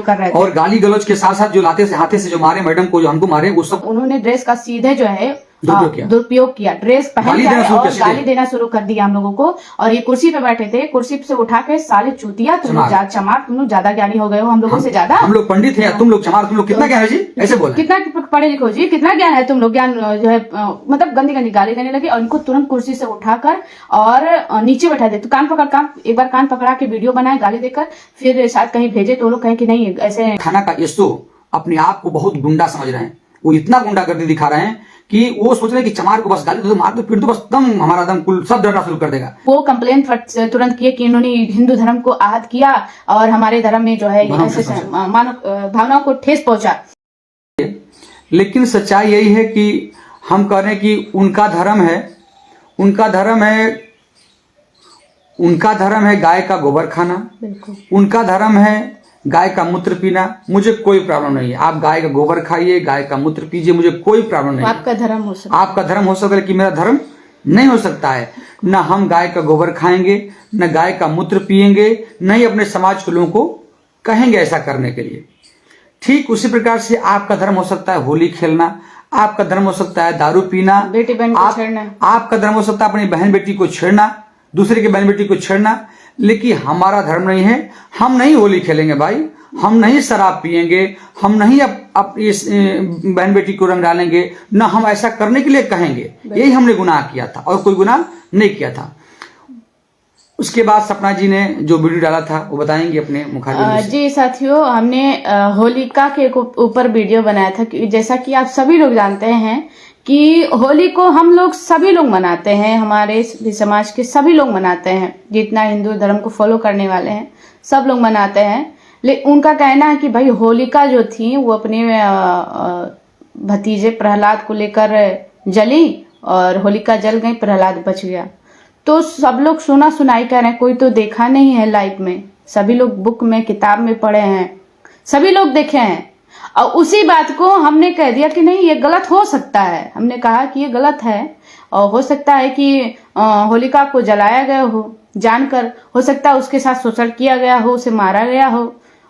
कर रहे थे। और गाली गलौज के साथ साथ जो लाते से हाथे से जो मारे मैडम को, जो हमको मारे, वो सब उन्होंने ड्रेस का सीधे जो है दुरुपयोग किया। ड्रेस पहन के आए और गाली देना शुरू कर दिया हम लोगों को। और ये कुर्सी पे बैठे थे, कुर्सी से उठा के साले चूतिया, तुम लोग चमार, तुम लोग ज्यादा ज्ञानी हो गए हो हम लोगों से ज्यादा। हम लोग पंडित हैं, तुम लोग चमार, तुम लोग कितना ज्ञान है जी, ऐसे बोला। कितना पढ़े लिखो जी, कितना ज्ञान है तुम लोग, ज्ञान जो है मतलब गंदी गंदी गाली देने लगे। और इनको तुरंत कुर्सी से उठाकर और नीचे बैठा दे। तो एक बार कान पकड़ा के वीडियो बनाए गाली देकर, फिर शायद कहीं भेजे तो लोग कहें कि नहीं ऐसे। थाना का एसओ अपने आप को बहुत गुंडा समझ रहे हैं। वो इतना गुंडागर्दी दिखा रहे हैं कि वो सोच रहे हैं कि चमार को बस गाली दो, मार दो, फिर तो बस दम हमारा दम कुल सब डरना शुरू कर देगा। वो कंप्लेन तुरंत किए कि इन्होंने हिंदू धर्म को आहत किया और हमारे धर्म में जो है मानव भावनाओं को ठेस पहुंचा। लेकिन सच्चाई यही है कि हम कह रहे हैं कि उनका धर्म है, उनका धर्म है गाय का गोबर खाना, उनका धर्म है गाय का मूत्र पीना। मुझे कोई प्रॉब्लम नहीं है, आप गाय का गोबर खाइए, गाय का मूत्र पीजिए, मुझे कोई प्रॉब्लम नहीं है। आपका धर्म हो सकता, आपका धर्म हो सकता है, लेकिन मेरा धर्म नहीं हो सकता है। न हम गाय का गोबर खाएंगे, न गाय का मूत्र पिएंगे, न ही अपने समाज के लोगों को कहेंगे ऐसा करने के लिए। ठीक उसी प्रकार से आपका धर्म हो सकता है होली खेलना, आपका धर्म हो सकता है दारू पीना, बेटी बहन को छेड़ना, आपका धर्म हो सकता है अपनी बहन बेटी को छेड़ना, दूसरे की बहन बेटी को छेड़ना। लेकिन हमारा धर्म नहीं है, हम नहीं होली खेलेंगे भाई, हम नहीं शराब पिएंगे, हम नहीं इस बहन बेटी को रंग डालेंगे, न हम ऐसा करने के लिए कहेंगे। यही हमने गुनाह किया था और कोई गुनाह नहीं किया था। उसके बाद सपना जी ने जो वीडियो डाला था वो बताएंगे अपने मुखारबिंदु से। जी साथियों, हमने होलिका के ऊपर वीडियो बनाया था। जैसा कि आप सभी लोग जानते हैं कि होली को हम लोग सभी लोग मनाते हैं, हमारे समाज के सभी लोग मनाते हैं, जितना हिंदू धर्म को फॉलो करने वाले हैं सब लोग मनाते हैं। लेकिन उनका कहना है कि भाई होलिका जो थी वो अपने भतीजे प्रहलाद को लेकर जली और होलिका जल गई, प्रहलाद बच गया। तो सब लोग सुना सुनाई कह रहे हैं, कोई तो देखा नहीं है लाइव में, सभी लोग बुक में किताब में पढ़े हैं, सभी लोग देखे हैं। और उसी बात को हमने कह दिया कि नहीं ये गलत हो सकता है। हमने कहा कि ये गलत है और हो सकता है कि होलिका को जलाया गया हो जानकर, हो सकता है उसके साथ शोषण किया गया हो, उसे मारा गया हो।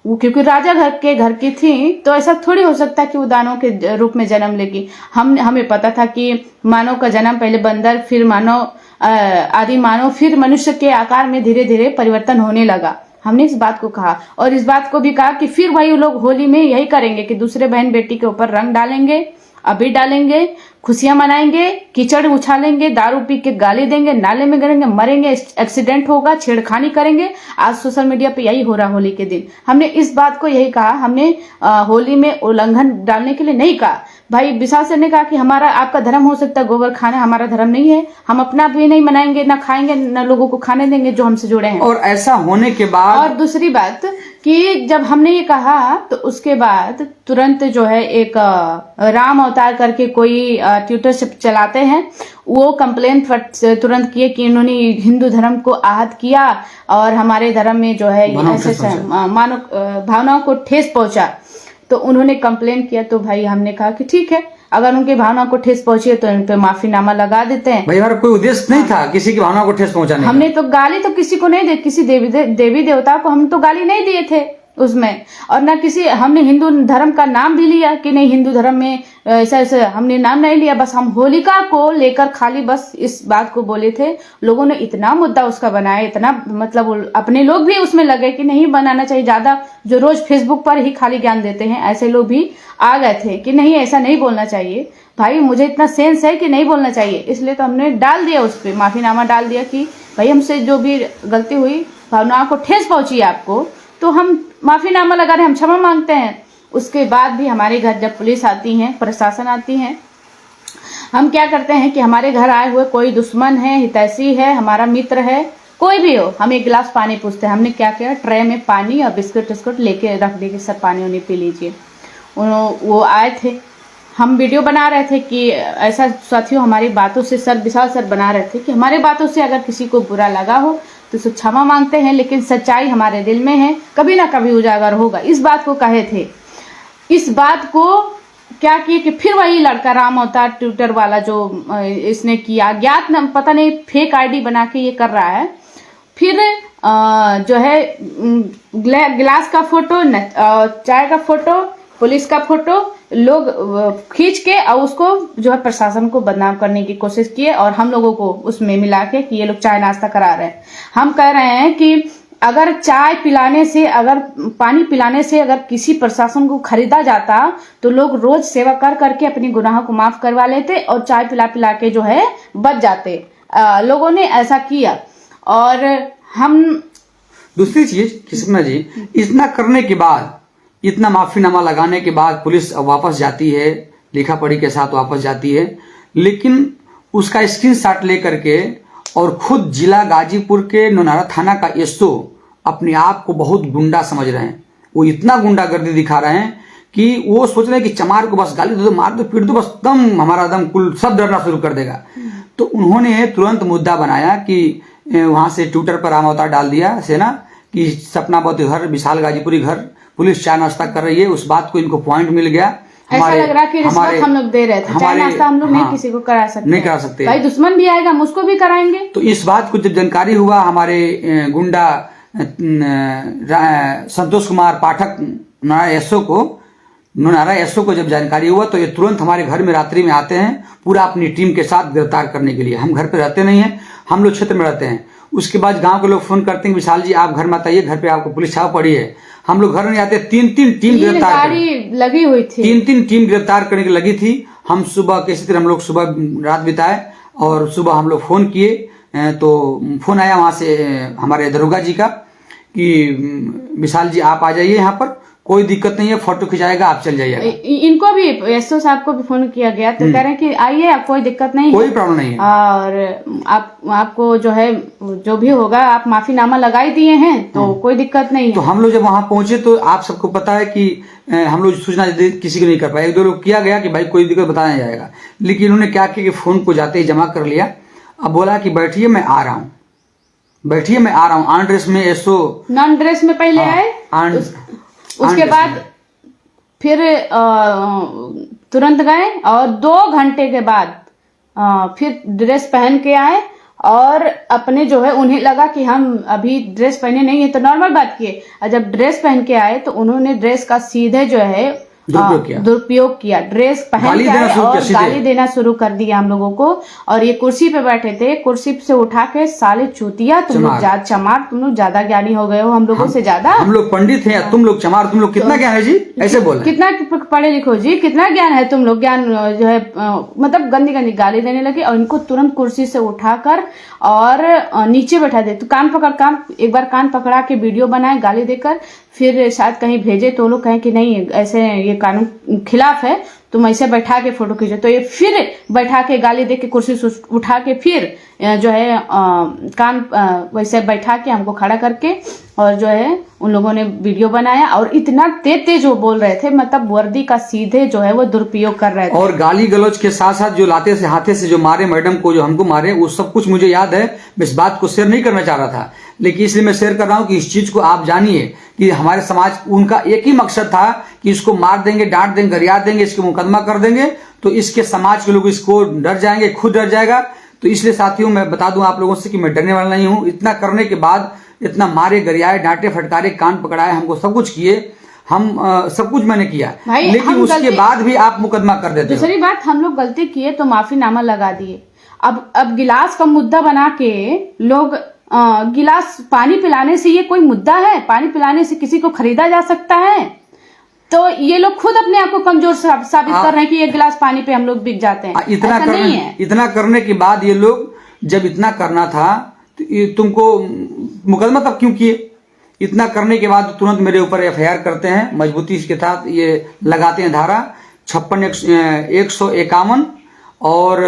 वो क्योंकि राजा घर की थी तो ऐसा थोड़ी हो सकता कि वो दानव के रूप में जन्म लेगी। हमें पता था कि मानव का जन्म पहले बंदर, फिर मानव, आदि मानव, फिर मनुष्य के आकार में धीरे धीरे परिवर्तन होने लगा। हमने इस बात को कहा और इस बात को भी कहा कि फिर वही लोग होली में यही करेंगे कि दूसरे बहन बेटी के ऊपर रंग डालेंगे, अबीर डालेंगे, खुशियां मनाएंगे, कीचड़ उछालेंगे, दारू पी के गाली देंगे, नाले में गिरेंगे, मरेंगे, एक्सीडेंट होगा, छेड़खानी करेंगे। आज सोशल मीडिया पे यही हो रहा होली के दिन। हमने इस बात को यही कहा, हमने होली में उल्लंघन डालने के लिए नहीं कहा। भाई विशाल सर ने कहा कि हमारा आपका धर्म हो सकता है गोबर खाना, हमारा धर्म नहीं है, हम अपना भी नहीं मनाएंगे, ना खाएंगे, ना लोगों को खाने देंगे जो हमसे जुड़े हैं। और ऐसा होने के बाद और दूसरी बात कि जब हमने ये कहा तो उसके बाद तुरंत जो है एक राम अवतार करके कोई ट्विटर से चलाते हैं, वो कंप्लेन तुरंत किए कि इन्होंने हिंदू धर्म को आहत किया और हमारे धर्म में जो है ऐसे मानव भावनाओं को ठेस पहुंचा। तो उन्होंने कंप्लेन किया। तो भाई हमने कहा कि ठीक है, अगर उनकी भावना को ठेस पहुंची है तो इन पे माफीनामा लगा देते हैं। भाई हमारा कोई उद्देश्य नहीं था किसी की भावना को ठेस पहुंचाने। हमने तो गाली तो किसी को नहीं दी, किसी देवी देवता को हम तो गाली नहीं दिए थे उसमें, और ना किसी, हमने हिंदू धर्म का नाम भी लिया कि नहीं हिंदू धर्म में ऐसा ऐसा, हमने नाम नहीं लिया। बस हम होलिका को लेकर खाली बस इस बात को बोले थे। लोगों ने इतना मुद्दा उसका बनाया, इतना मतलब अपने लोग भी उसमें लगे कि नहीं बनाना चाहिए, ज्यादा जो रोज फेसबुक पर ही खाली ज्ञान देते हैं ऐसे लोग भी आ गए थे कि नहीं ऐसा नहीं बोलना चाहिए। भाई मुझे इतना सेंस है कि नहीं बोलना चाहिए, इसलिए तो हमने डाल दिया, उस पर माफीनामा डाल दिया कि भाई हमसे जो भी गलती हुई, भावनाओं को ठेस पहुंची आपको, तो हम माफीनामा लगा रहे, हम क्षमा मांगते हैं। उसके बाद भी हमारे घर जब पुलिस आती है, प्रशासन आती है, हम क्या करते हैं कि हमारे घर आए हुए कोई दुश्मन है, हितैषी है, हमारा मित्र है, कोई भी हो, हम एक गिलास पानी पूछते हैं। हमने क्या किया, ट्रे में पानी और बिस्कुट लेके रख दिए कि सर पानी उन्हें पी लीजिए। वो आए थे, हम वीडियो बना रहे थे कि ऐसा साथियों हमारी बातों से सर विशाल सर बना रहे थे कि हमारे बातों से अगर किसी को बुरा लगा हो तो उसे क्षमा मांगते हैं, लेकिन सच्चाई हमारे दिल में है, कभी ना कभी उजागर होगा। इस बात को कहे थे। इस बात को क्या किए कि फिर वही लड़का राम अवतार ट्विटर वाला जो इसने किया, ज्ञात न पता नहीं फेक आईडी बना के ये कर रहा है, फिर जो है गिलास का फोटो, चाय का फोटो, पुलिस का फोटो लोग खींच के और उसको जो है प्रशासन को बदनाम करने की कोशिश किए और हम लोगों को उसमें मिला के कि ये लोग चाय नाश्ता करा रहे हैं। हम कह रहे हैं कि अगर चाय पिलाने से, अगर पानी पिलाने से अगर किसी प्रशासन को खरीदा जाता तो लोग रोज सेवा कर करके अपनी गुनाहों को माफ करवा लेते और चाय पिला पिला के जो है बच जाते। लोगों ने ऐसा किया। और हम दूसरी चीज किस्मत जी, इतना करने के बाद, इतना माफीनामा लगाने के बाद पुलिस वापस जाती है, लिखा पढ़ी के साथ वापस जाती है, लेकिन उसका स्क्रीनशॉट लेकर के और खुद जिला गाजीपुर के नौनारा थाना का एसओ अपने आप को बहुत गुंडा समझ रहे हैं। वो इतना गुंडागर्दी दिखा रहे हैं कि वो सोच रहे हैं कि चमार को बस गाली दो, मार दो, पीट दो, बस दम हमारा दम कुल सब डरना शुरू कर देगा। तो उन्होंने तुरंत मुद्दा बनाया कि वहां से ट्विटर पर आम अवतार डाल दिया सेना कि सपनावती घर, विशाल गाजीपुरी घर पुलिस चाय नाश्ता कर रही है। उस बात को इनको पॉइंट मिल गया। ऐसा लग रहा कि रिश्वत हम लोग दे रहे थे, चाय नाश्ता हम लोग नहीं किसी को करा सकते, नहीं करा सकते। भाई दुश्मन भी आएगा हम उसको भी कराएंगे। तो इस बात को जब जानकारी हुआ, हमारे गुंडा संतोष कुमार पाठक नौनारा एसओ को जब जानकारी हुआ तो ये तुरंत हमारे घर में रात्रि में आते हैं, पूरा अपनी टीम के साथ गिरफ्तार करने के लिए। हम घर पे रहते नहीं हैं, हम लोग क्षेत्र में रहते हैं। उसके बाद गांव के लोग फोन करते हैं, विशाल जी आप घर में आइए, घर पे आपको पुलिस छाव पड़ी है। हम लोग घर नहीं आते, तीन टीम गिरफ्तार लगी हुई थी, तीन टीम गिरफ्तार करने की लगी थी। हम सुबह किसी तरह हम लोग सुबह रात बिताए और सुबह हम लोग फोन किए तो फोन आया वहां से हमारे दरोगा जी का कि विशाल जी आप आ जाइए, यहाँ पर कोई दिक्कत नहीं है, फोटो खिंचाएगा, आप चल जाइएगा। इनको भी एसओ साहब को भी फोन किया गया तो कह रहे हैं कि आइए, आप कोई दिक्कत नहीं, कोई प्रॉब्लम नहीं है, और आपको जो है जो भी होगा आप माफीनामा लगाई दिए हैं तो कोई दिक्कत नहीं है। तो हम लोग जब वहां पहुंचे तो आप सबको पता है कि हम लोग सूचना किसी को नहीं कर पाए। एक दो लोग किया गया कि भाई कोई दिक्कत बताया जाएगा, लेकिन उन्होंने क्या किया कि फोन को जाते ही जमा कर लिया। अब बोला कि बैठिए मैं आ रहा हूँ, बैठिए मैं आ रहा हूँ। ऑन ड्रेस में एसओ, नॉन ड्रेस में पहले आए, उसके बाद फिर तुरंत गए और 2 घंटे के बाद फिर ड्रेस पहन के आए और अपने जो है उन्हें लगा कि हम अभी ड्रेस पहने नहीं है तो नॉर्मल बात किए। और जब ड्रेस पहन के आए तो उन्होंने ड्रेस का सीधे जो है दुरुपयोग किया। ड्रेस पहन के आए और गाली देना शुरू कर दिया हम लोगों को। और ये कुर्सी पे बैठे थे, कुर्सी से उठा के साले चूतिया, तुम लोग चमार, तुम लोग ज्यादा ज्ञानी हो गए हो हम लोगों से ज्यादा, हम लोग पंडित हैं, तुम लोग चमार, तुम लोग कितना ज्ञान है जी, ऐसे बोला, कितना पढ़े लिखो जी, कितना ज्ञान है तुम लोग, ज्ञान जो है मतलब गंदी गंदी गाली देने लगे। और इनको तुरंत कुर्सी से उठाकर और नीचे बैठा दे, तो एक बार कान पकड़ा के वीडियो बनाए गाली देकर, फिर शायद कहीं भेजे तो लोग कहें कि नहीं ऐसे ये कानून खिलाफ है, तुम ऐसे बैठा के फोटो खींचो। तो ये फिर बैठा के गाली दे के कुर्सी से उठा के फिर जो है कान वैसे बैठा के हमको खड़ा करके और जो है उन लोगों ने वीडियो बनाया और इतना तेज वो बोल रहे थे, मतलब वर्दी का सीधे जो है वो दुरुपयोग कर रहे थे। और गाली गलौज के साथ साथ जो लाते से हाथे से जो मारे मैडम को, जो हमको मारे, वो सब कुछ मुझे याद है। मैं इस बात को शेयर नहीं करना चाह रहा था, लेकिन इसलिए मैं शेयर कर रहा हूँ कि इस चीज को आप जानिए कि हमारे समाज, उनका एक ही मकसद था कि इसको मार देंगे, डांट देंगे, गरिया देंगे, इसको मुकदमा कर देंगे तो इसके समाज के लोग इसको डर जाएंगे, खुद डर जाएगा। तो इसलिए साथियों मैं बता दूं आप लोगों से कि मैं डरने वाला नहीं हूं। इतना करने के बाद, इतना मारे, गरियाए, डांटे, फटकारे, कान पकड़ाए, हमको सब कुछ किए, हम सब कुछ मैंने किया, लेकिन उसके बाद भी आप मुकदमा कर देते हो। दूसरी बात, हम लोग गलती किए तो माफीनामा लगा दिए। अब गिलास का मुद्दा बना के लोग गिलास पानी पिलाने से ये कोई मुद्दा है? पानी पिलाने से किसी को खरीदा जा सकता है? तो ये लोग खुद अपने आप को कमजोर साबित कर रहे हैं कि ये गिलास पानी पे हम लोग बिक जाते हैं। इतना करने के बाद ये लोग, जब इतना करना था तो तुमको मुकदमा तब क्यों किए? इतना करने के बाद तुरंत मेरे ऊपर एफआईआर करते हैं, मजबूती के साथ ये लगाते हैं धारा 56, 151 और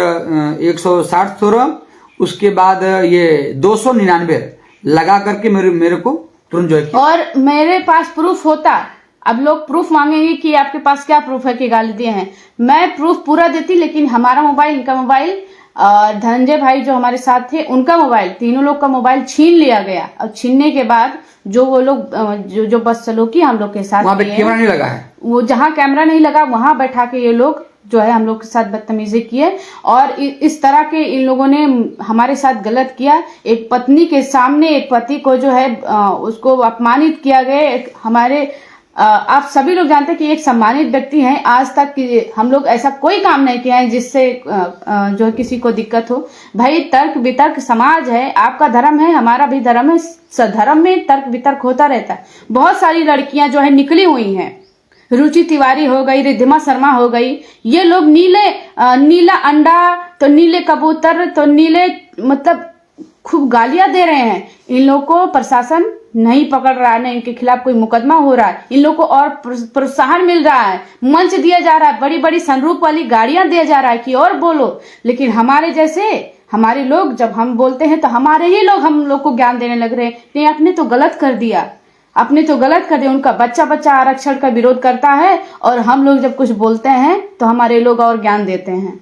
160-16। उसके बाद ये 299 लगा करके मेरे को तुरंत जो है, और मेरे पास प्रूफ होता। अब लोग प्रूफ मांगेंगे कि आपके पास क्या प्रूफ है कि गाली दिए हैं, मैं प्रूफ पूरा देती, लेकिन हमारा मोबाइल, इनका मोबाइल और धनंजय भाई जो हमारे साथ थे उनका मोबाइल, तीनों लोग का मोबाइल छीन लिया गया। और छीनने के बाद जो वो लोग जो बदसलूकी हम लोग के साथ, वहां पे कैमरा नहीं लगा है, वो जहाँ कैमरा नहीं लगा वहां बैठा के ये लोग जो है हम लोग के साथ बदतमीजी की है और इस तरह के इन लोगों ने हमारे साथ गलत किया। एक पत्नी के सामने एक पति को जो है उसको अपमानित किया गया। हमारे आप सभी लोग जानते हैं कि एक सम्मानित व्यक्ति हैं। आज तक हम लोग ऐसा कोई काम नहीं किया है जिससे जो है किसी को दिक्कत हो। भाई तर्क वितर्क समाज है, आपका धर्म है, हमारा भी धर्म है, धर्म में तर्क वितर्क होता रहता है। बहुत सारी लड़कियां जो है निकली हुई हैं, रुचि तिवारी हो गई, रिद्धिमा शर्मा हो गई, ये लोग नीला अंडा तो नीले कबूतर तो नीले मतलब खूब गालियां दे रहे हैं। इन लोगों को प्रशासन नहीं पकड़ रहा है, न इनके खिलाफ कोई मुकदमा हो रहा है। इन लोगों को और प्रोत्साहन मिल रहा है, मंच दिया जा रहा है, बड़ी बड़ी सनरूफ वाली गाड़ियां दिया जा रहा है कि और बोलो। लेकिन हमारे जैसे हमारे लोग जब हम बोलते हैं तो हमारे ही लोग हम लोग को ज्ञान देने लग रहे हैं। नहीं, आपने तो गलत कर दिया, आपने तो गलत कर दिया। उनका बच्चा आरक्षण का विरोध करता है और हम लोग जब कुछ बोलते हैं तो हमारे लोग और ज्ञान देते हैं।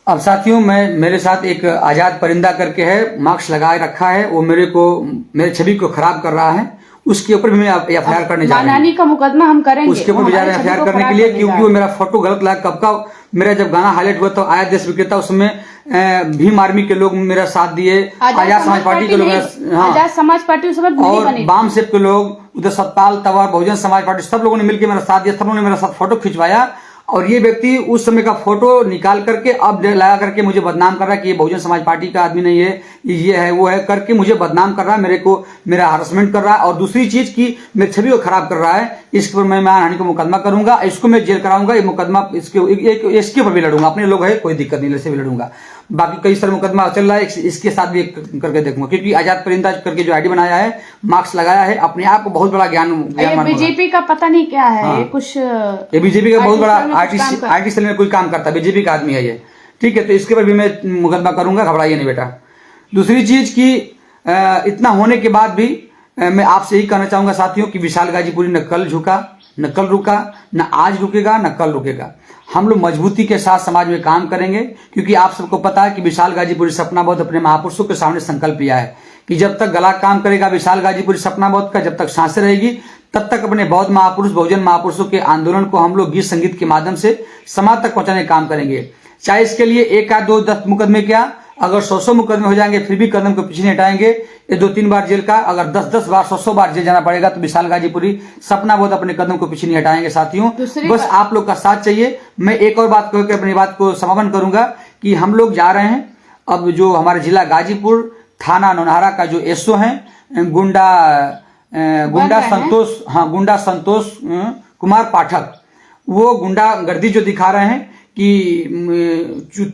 अब साथियों, मेरे साथ एक आजाद परिंदा करके है, मार्क्स लगाए रखा है, वो मेरे छवि को खराब कर रहा है। उसके ऊपर भी मैं एफआईआर करने जा रहा हूं। मानहानि का मुकदमा हम करेंगे, उसके ऊपर भी जा रहे हैं एफआईआर करने के लिए, क्योंकि वो मेरा फोटो गलत लगा। कब का मेरा जब गाना हाईलाइट हुआ तो आया देश विक्रेता, उसमें भीम आर्मी के लोग मेरा साथ दिए, आजाद समाज पार्टी के लोग, आजाद समाज पार्टी उस वक्त और बाम सेब के लोग, उधर सतपाल तंवर, बहुजन समाज पार्टी, सब लोगों ने मिलकर मेरा साथ दिया। सब लोगों ने मेरा साथ फोटो खिंचवाया और ये व्यक्ति उस समय का फोटो निकाल करके अब लगा करके मुझे बदनाम कर रहा है कि ये बहुजन समाज पार्टी का आदमी नहीं है, ये है वो है करके मुझे बदनाम कर रहा है, मेरा हरासमेंट कर रहा है। और दूसरी चीज की मेरी छवि को खराब कर रहा है। इसके ऊपर मैं मानहानि को मुकदमा करूंगा, इसको मैं जेल कराऊंगा। ये मुकदमा इसके ऊपर भी लड़ूंगा, अपने लोग है, कोई दिक्कत नहीं, इससे भी लड़ूंगा। बाकी कई सारे मुकदमा चल रहा है, इसके साथ भी करके देखूंगा, क्योंकि आजाद परिंदा करके जो आईडी बनाया है, मार्क्स लगाया है, अपने आप को बहुत बड़ा ज्ञान बीजेपी का पता नहीं क्या है। हाँ। कुछ ये बीजेपी का बहुत बड़ा आईटी सेल में कोई काम करता है, बीजेपी का आदमी है ये, ठीक है। तो इसके ऊपर भी मैं मुकदमा करूंगा, घबराइए नहीं बेटा। दूसरी चीज की इतना होने के बाद भी मैं आपसे यही कहना चाहूंगा साथियों कि विशाल गाजीपुरी न कल झुका, न कल रुका, न आज रुकेगा, न कल रुकेगा। हम लोग मजबूती के साथ समाज में काम करेंगे, क्योंकि आप सबको पता है कि विशाल गाजीपुरी सपना बौद्ध अपने महापुरुषों के सामने संकल्प लिया है कि जब तक गला काम करेगा विशाल गाजीपुरी सपना बौद्ध का, जब तक सांसें रहेगी, तब तक अपने बौद्ध महापुरुष, बहुजन महापुरुषों के आंदोलन को हम लोग गीत संगीत के माध्यम से समाज तक पहुंचाने का काम करेंगे। चाहे इसके लिए 1 या 2 10 मुकदमे, क्या अगर 100 मुकदमे हो जाएंगे फिर भी कदम को पीछे नहीं हटाएंगे। ये 2-3 बार जेल का, अगर 10 बार 100 बार जेल जाना पड़ेगा तो विशाल गाजीपुरी सपना बौद्ध अपने कदम को पीछे नहीं हटाएंगे साथियों। बस आप लोग का साथ चाहिए। मैं एक और बात कहकर अपनी बात को समापन करूंगा कि हम लोग जा रहे हैं, अब जो हमारे जिला गाजीपुर थाना नौनहारा का जो एसओ है गुंडा संतोष कुमार पाठक, वो गुंडागर्दी जो दिखा रहे हैं कि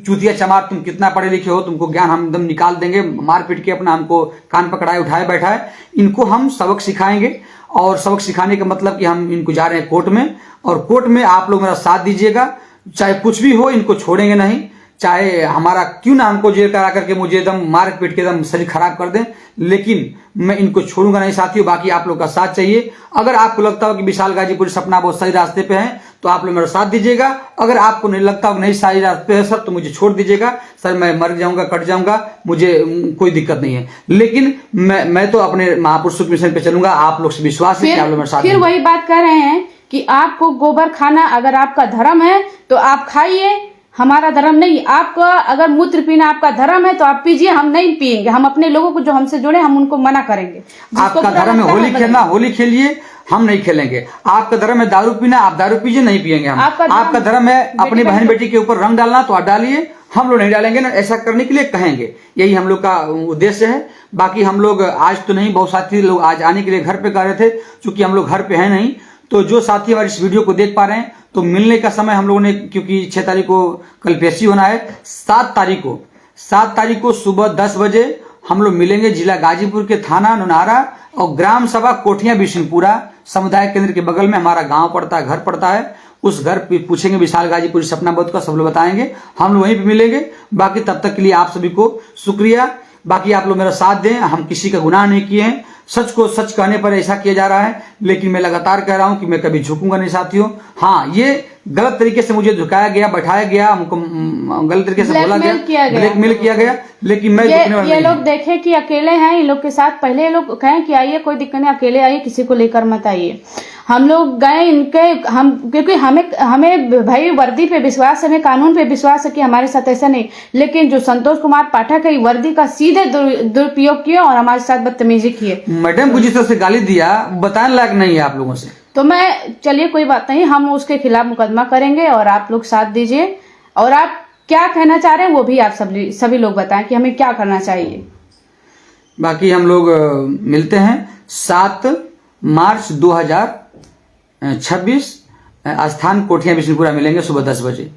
चूतिया चमार, तुम कितना पढ़े लिखे हो, तुमको ज्ञान हम एकदम निकाल देंगे, मार पीट के अपना हमको कान पकड़ाए उठाए बैठाए, इनको हम सबक सिखाएंगे। और सबक सिखाने का मतलब कि हम इनको जा रहे हैं कोर्ट में, और कोर्ट में आप लोग मेरा साथ दीजिएगा। चाहे कुछ भी हो, इनको छोड़ेंगे नहीं, चाहे हमारा क्यों ना हमको जेल करा करके मुझे एकदम मार पीट के एकदम शरीर खराब कर दें, लेकिन मैं इनको छोड़ूंगा नहीं साथियों। बाकी आप लोग का साथ चाहिए। अगर आपको लगता हो कि विशाल गाजीपुरी सपना बहुत सही रास्ते पे है तो आप लोग मेरा साथ दीजिएगा। अगर आपको नहीं लगता हो नहीं सही रास्ते पे है सर, तो मुझे छोड़ दीजिएगा सर, मैं मर जाऊंगा, कट जाऊंगा, मुझे कोई दिक्कत नहीं है। लेकिन मैं तो अपने महापुरुषों के मिशन पे चलूंगा। आप लोग से विश्वास है कि आप लोग मेरे साथ। फिर वही बात कर रहे हैं कि आपको गोबर खाना अगर आपका धर्म है तो आप खाइए, हमारा धर्म नहीं। आपका अगर मूत्र पीना आपका धर्म है तो आप पीजिए, हम नहीं पिएंगे। हम अपने लोगों को जो हमसे जुड़े हम उनको मना करेंगे। आपका धर्म है होली खेलना, होली खेलिए, हम नहीं खेलेंगे। आपका धर्म है दारू पीना, आप दारू पीजिए, नहीं पिएंगे हम। आपका धर्म है अपनी बहन बेटी के ऊपर रंग डालना, तो आप डालिए, हम लोग नहीं डालेंगे ना। ऐसा करने के लिए कहेंगे, यही हम लोग का उद्देश्य है। बाकी हम लोग आज तो नहीं, बहुत साथी लोग आज आने के लिए घर पे कह रहे थे, चूंकि हम लोग घर पे हैं नहीं। तो जो साथी हमारे इस वीडियो को देख पा रहे हैं, तो मिलने का समय हम लोगों ने, क्योंकि 6 तारीख को कल पेशी होना है, 7 तारीख को सुबह 10 बजे हम लोग मिलेंगे जिला गाजीपुर के थाना नौनहारा और ग्राम सभा कोठिया बिशनपुरा समुदाय केंद्र के बगल में हमारा गांव पड़ता है, घर पड़ता है। उस घर पे पूछेंगे विशाल गाजीपुरी सपना बौद्ध का, सब लोग बताएंगे, हम लोग वहीं पे मिलेंगे। बाकी तब तक के लिए आप सभी को शुक्रिया। बाकी आप लोग मेरा साथ दें, हम किसी का गुनाह नहीं किए हैं, सच को सच कहने पर ऐसा किया जा रहा है। लेकिन मैं लगातार कह रहा हूं कि मैं कभी झुकूंगा नहीं साथियों। हाँ, ये गलत तरीके से मुझे झुकाया गया, बैठाया गया, हमको गलत तरीके से बोला गया, ब्लैकमेल किया गया, लेकिन मैं झुकने वाला नहीं। ये लोग देखे कि अकेले हैं, इन लोग के साथ पहले ये लोग कहें कि आइए कोई दिक्कत नहीं, अकेले आइए, किसी को लेकर मत आइए। हम लोग गए इनके हम क्योंकि हमें भाई वर्दी पे विश्वास है, हमें कानून पे विश्वास है कि हमारे साथ ऐसा नहीं, लेकिन जो संतोष कुमार पाठक है वर्दी का सीधे दुरुपयोग किए और हमारे साथ बदतमीजी किए। मैडम को जिस तरह से गाली दिया बताने लायक नहीं है आप लोगों से। तो मैं चलिए कोई बात नहीं, हम उसके खिलाफ मुकदमा करेंगे और आप लोग साथ दीजिए, और आप क्या कहना चाह रहे हैं वो भी आप सभी लोग बताएं कि हमें क्या करना चाहिए। बाकी हम लोग मिलते हैं 7 मार्च 2026 स्थान कोठिया बिशनपुरा, मिलेंगे सुबह 10 बजे।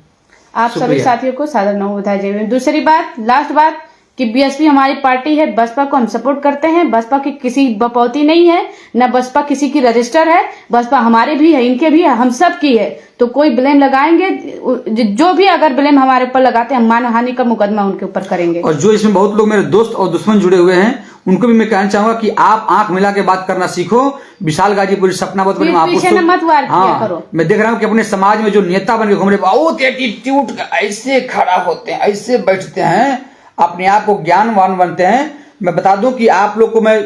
आप सभी साथियों को सादर नमोदय जय भीम। दूसरी बात, लास्ट बात कि बीएसपी हमारी पार्टी है, बसपा को हम सपोर्ट करते हैं। बसपा की किसी बपौती नहीं है, न बसपा किसी की रजिस्टर है, बसपा हमारे भी है, इनके भी है, हम सब की है। तो कोई ब्लेम लगाएंगे, जो भी अगर ब्लेम हमारे ऊपर लगाते हैं हम मानहानि का मुकदमा उनके ऊपर करेंगे। और जो इसमें बहुत लोग मेरे दोस्त और दुश्मन जुड़े हुए हैं उनको भी मैं कहना चाहूंगा कि आप आंख मिला के बात करना सीखो। विशाल गाजीपुरी सपना बहुत बड़े पीछे न मत वार किया करो। मैं देख रहा हूँ कि अपने समाज में जो नेता बन के घूम रहे बहुत एटीट्यूड ऐसे खड़ा होते हैं, ऐसे बैठते हैं, अपने आप को ज्ञानवान बनते हैं। मैं बता दूं कि आप लोग को मैं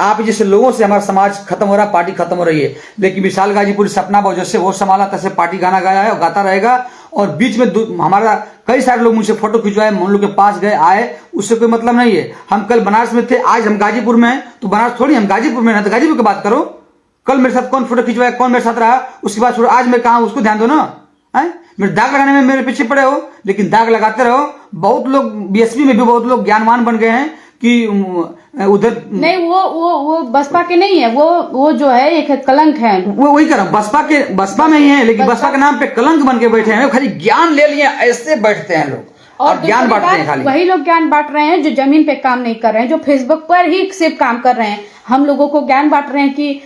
आप जैसे लोगों से हमारा समाज खत्म हो रहा, पार्टी खत्म हो रही है, लेकिन विशाल गाजीपुरी सपना बहुत जैसे वो संभाला तैसे पार्टी गाना गाया है और गाता रहेगा। और बीच में हमारा कई सारे लोग मुझसे फोटो खिंचवाए, हम लोग के पास गए आए, उससे कोई मतलब नहीं है। हम कल बनारस में थे, आज हम गाजीपुर में हैं, तो बनारस थोड़ी हम गाजीपुर में हैं, तो गाजीपुर की बात करो। कल मेरे साथ कौन फोटो खिंचवाया, कौन मेरे साथ रहा, उसके बाद आज मैं कहा उसको ध्यान दो ना। मेरे दाग लगाने में मेरे पीछे पड़े हो, लेकिन दाग लगाते रहो। बहुत लोग बीएसपी में भी बहुत लोग ज्ञानवान बन गए हैं कि उधर नहीं, वो बसपा के नहीं है, वो जो है एक कलंक है। वो वही कर बसपा में ही है, लेकिन बसपा के नाम पे कलंक बन के बैठे हैं। खाली ज्ञान ले लिए, ऐसे बैठते हैं लोग और ज्ञान बांटते हैं। खाली वही लोग ज्ञान बांट रहे हैं जो जमीन पे काम नहीं कर रहे हैं, जो फेसबुक पर ही सिर्फ काम कर रहे हैं। हम लोगों को ज्ञान बांट रहे हैं कि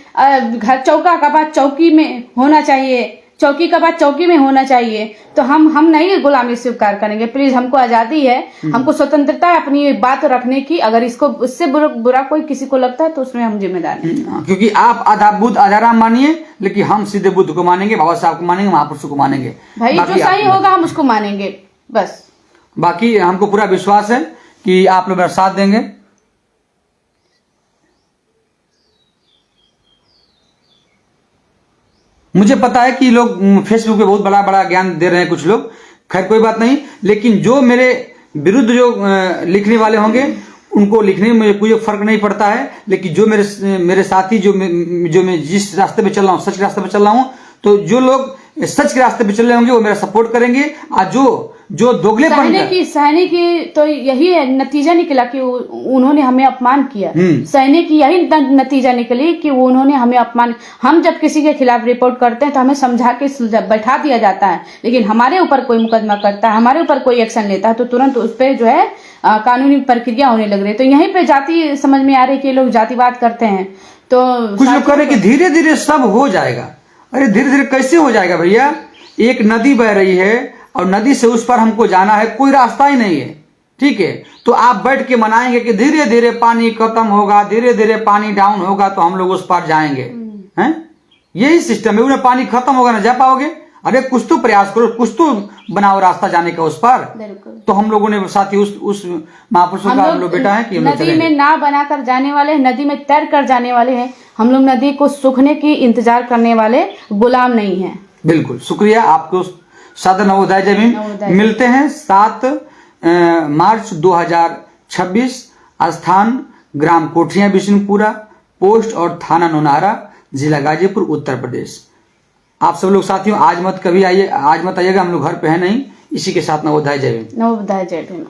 घर चौका का बात चौकी में होना चाहिए, चौकी का बात चौकी में होना चाहिए। तो हम नहीं गुलामी स्वीकार करेंगे। प्लीज, हमको आजादी है, हमको स्वतंत्रता है अपनी बात रखने की। अगर इसको उससे बुरा कोई किसी को लगता है तो उसमें हम जिम्मेदार हैं। क्योंकि आप आधा बुद्ध आधा राम मानिए, लेकिन हम सीधे बुद्ध को मानेंगे, बाबा साहब को मानेंगे, महापुरुषों को मानेंगे। भाई जो सही होगा हम उसको मानेंगे बस। बाकी हमको पूरा विश्वास है कि आप लोग मेरा साथ देंगे। मुझे पता है कि लोग फेसबुक पे बहुत बड़ा बड़ा ज्ञान दे रहे हैं कुछ लोग, खैर कोई बात नहीं। लेकिन जो मेरे विरुद्ध जो लिखने वाले होंगे उनको लिखने में मुझे कोई फर्क नहीं पड़ता है। लेकिन जो मेरे साथी जो मैं जिस रास्ते पे चल रहा हूँ, सच के रास्ते पे चल रहा हूँ, तो जो लोग सच के रास्ते पे चल रहे होंगे वो मेरा सपोर्ट करेंगे। और जो दोगलेपन सहने की तो यही नतीजा निकला कि उन्होंने हमें अपमान किया। सहने की यही नतीजा निकली कि उन्होंने हमें अपमान। हम जब किसी के खिलाफ रिपोर्ट करते हैं तो हमें समझा के बैठा दिया जाता है, लेकिन हमारे ऊपर कोई मुकदमा करता है, हमारे ऊपर कोई एक्शन लेता है तो तुरंत उस पर जो है कानूनी प्रक्रिया होने लग रही है। तो यहीं पे जाति समझ में आ रही है कि लोग जातिवाद करते हैं। तो कुछ लोग कह रहे कि धीरे धीरे सब हो जाएगा। अरे धीरे धीरे कैसे हो जाएगा भैया? एक नदी बह रही है और नदी से उस पर हमको जाना है, कोई रास्ता ही नहीं है, ठीक है? तो आप बैठ के मनाएंगे कि धीरे धीरे पानी खत्म होगा, धीरे धीरे पानी डाउन होगा तो हम लोग उस पार जाएंगे, हैं? यही सिस्टम है। उन्हें पानी खत्म होगा ना जा पाओगे। अरे कुछ तो प्रयास करो, कुछ तो बनाओ रास्ता जाने का उस पार। तो हम लोगों ने साथ ही उस महापुरुषों का हम लोग बेटा है कि हम नदी में ना बनाकर जाने वाले, नदी में तैर कर जाने वाले हैं। हम लोग नदी को सूखने की इंतजार करने वाले गुलाम नहीं है। बिल्कुल, शुक्रिया आपको। सादर नवोदय जय भीम। मिलते हैं 7 मार्च 2026, स्थान ग्राम कोठिया बिशनपुरा, पोस्ट और थाना नौनारा, जिला गाजीपुर, उत्तर प्रदेश। आप सब लोग साथियों आज मत आइएगा, हम लोग घर पे हैं नहीं। इसी के साथ नवोदय जय भीम। नवोदय जय भीम।